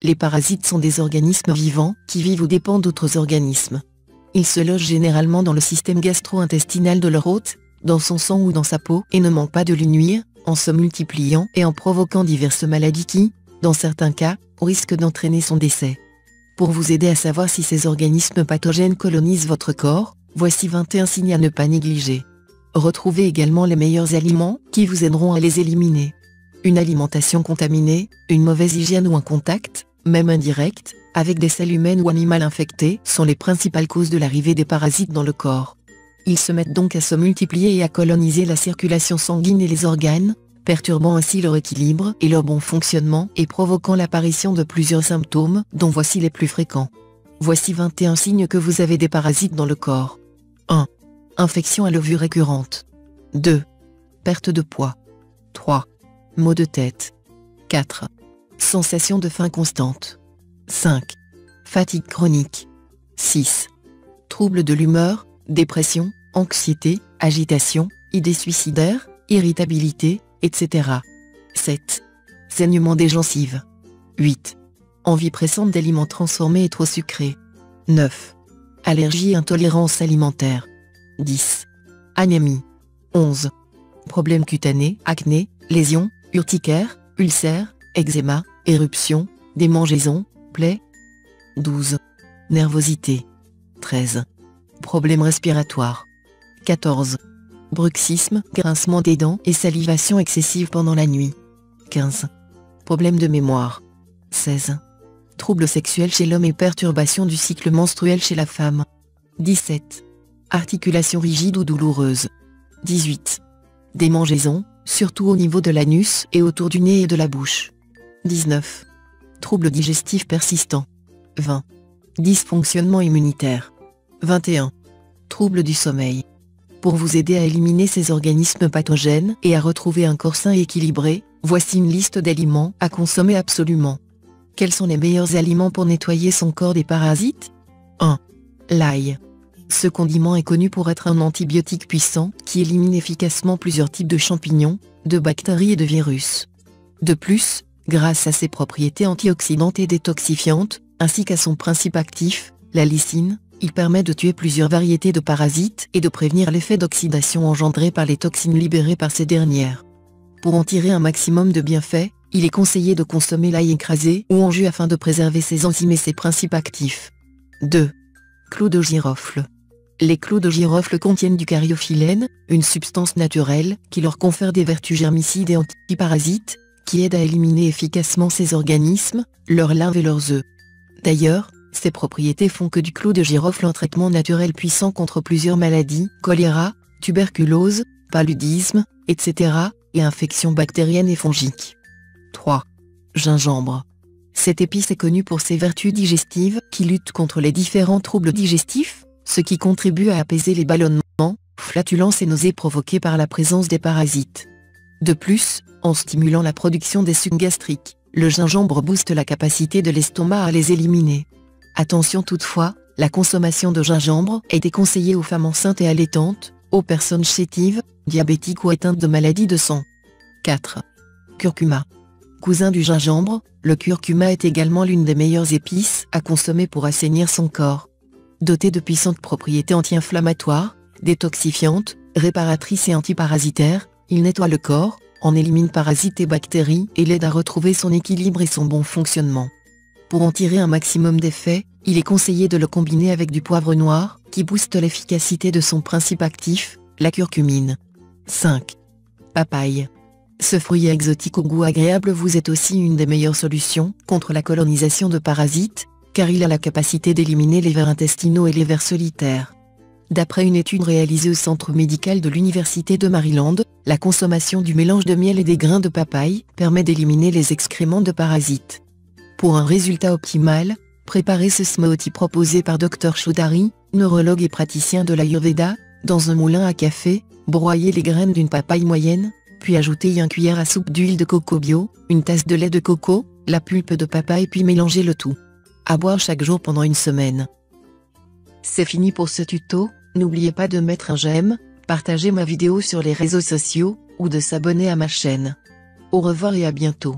Les parasites sont des organismes vivants qui vivent ou dépendent d'autres organismes. Ils se logent généralement dans le système gastro-intestinal de leur hôte, dans son sang ou dans sa peau et ne manquent pas de lui nuire, en se multipliant et en provoquant diverses maladies qui, dans certains cas, risquent d'entraîner son décès. Pour vous aider à savoir si ces organismes pathogènes colonisent votre corps, voici 21 signes à ne pas négliger. Retrouvez également les meilleurs aliments qui vous aideront à les éliminer. Une alimentation contaminée, une mauvaise hygiène ou un contact, même indirect, avec des selles humaines ou animales infectées sont les principales causes de l'arrivée des parasites dans le corps. Ils se mettent donc à se multiplier et à coloniser la circulation sanguine et les organes, perturbant ainsi leur équilibre et leur bon fonctionnement et provoquant l'apparition de plusieurs symptômes dont voici les plus fréquents. Voici 21 signes que vous avez des parasites dans le corps. 1. Infection à l'ovule récurrente. 2. Perte de poids. 3. Maux de tête. 4. Sensation de faim constante. 5. Fatigue chronique. 6. Troubles de l'humeur, dépression, anxiété, agitation, idées suicidaires, irritabilité, etc. 7. Saignement des gencives. 8. Envie pressante d'aliments transformés et trop sucrés. 9. Allergie et intolérance alimentaire. 10. Anémie. 11. Problèmes cutanés, acné, lésions, urticaire, ulcères, eczéma, éruptions, démangeaisons, plaies. 12. Nervosité. 13. Problèmes respiratoires. 14. Bruxisme, grincement des dents et salivation excessive pendant la nuit. 15. Problèmes de mémoire. 16. Troubles sexuels chez l'homme et perturbations du cycle menstruel chez la femme. 17. Articulations rigides ou douloureuses. 18. Démangeaisons, surtout au niveau de l'anus et autour du nez et de la bouche. 19. Troubles digestifs persistants. 20. Dysfonctionnement immunitaire. 21. Troubles du sommeil. Pour vous aider à éliminer ces organismes pathogènes et à retrouver un corps sain et équilibré, voici une liste d'aliments à consommer absolument. Quels sont les meilleurs aliments pour nettoyer son corps des parasites? 1. L'ail. Ce condiment est connu pour être un antibiotique puissant qui élimine efficacement plusieurs types de champignons, de bactéries et de virus. De plus, grâce à ses propriétés antioxydantes et détoxifiantes, ainsi qu'à son principe actif, la lysine, il permet de tuer plusieurs variétés de parasites et de prévenir l'effet d'oxydation engendré par les toxines libérées par ces dernières. Pour en tirer un maximum de bienfaits, il est conseillé de consommer l'ail écrasé ou en jus afin de préserver ses enzymes et ses principes actifs. 2. Clous de girofle. Les clous de girofle contiennent du cariophyllène, une substance naturelle qui leur confère des vertus germicides et antiparasites, qui aident à éliminer efficacement ces organismes, leurs larves et leurs œufs. D'ailleurs, ces propriétés font que du clou de girofle un traitement naturel puissant contre plusieurs maladies, choléra, tuberculose, paludisme, etc., et infections bactériennes et fongiques. 3. Gingembre. Cette épice est connue pour ses vertus digestives qui luttent contre les différents troubles digestifs, ce qui contribue à apaiser les ballonnements, flatulences et nausées provoquées par la présence des parasites. De plus, en stimulant la production des sucs gastriques, le gingembre booste la capacité de l'estomac à les éliminer. Attention toutefois, la consommation de gingembre est déconseillée aux femmes enceintes et allaitantes, aux personnes chétives, diabétiques ou atteintes de maladies de sang. 4. Curcuma. Cousin du gingembre, le curcuma est également l'une des meilleures épices à consommer pour assainir son corps. Doté de puissantes propriétés anti-inflammatoires, détoxifiantes, réparatrices et antiparasitaires, il nettoie le corps, en élimine parasites et bactéries et l'aide à retrouver son équilibre et son bon fonctionnement. Pour en tirer un maximum d'effet, il est conseillé de le combiner avec du poivre noir, qui booste l'efficacité de son principe actif, la curcumine. 5. Papaye. Ce fruit exotique au goût agréable vous est aussi une des meilleures solutions contre la colonisation de parasites, car il a la capacité d'éliminer les vers intestinaux et les vers solitaires. D'après une étude réalisée au Centre médical de l'Université de Maryland, la consommation du mélange de miel et des grains de papaye permet d'éliminer les excréments de parasites. Pour un résultat optimal, préparez ce smoothie proposé par Dr Chaudhary, neurologue et praticien de l'Ayurveda, dans un moulin à café, broyez les graines d'une papaye moyenne, puis ajoutez 1 cuillère à soupe d'huile de coco bio, une tasse de lait de coco, la pulpe de papaye puis mélangez le tout. À boire chaque jour pendant une semaine. C'est fini pour ce tuto, n'oubliez pas de mettre un j'aime, partager ma vidéo sur les réseaux sociaux, ou de s'abonner à ma chaîne. Au revoir et à bientôt.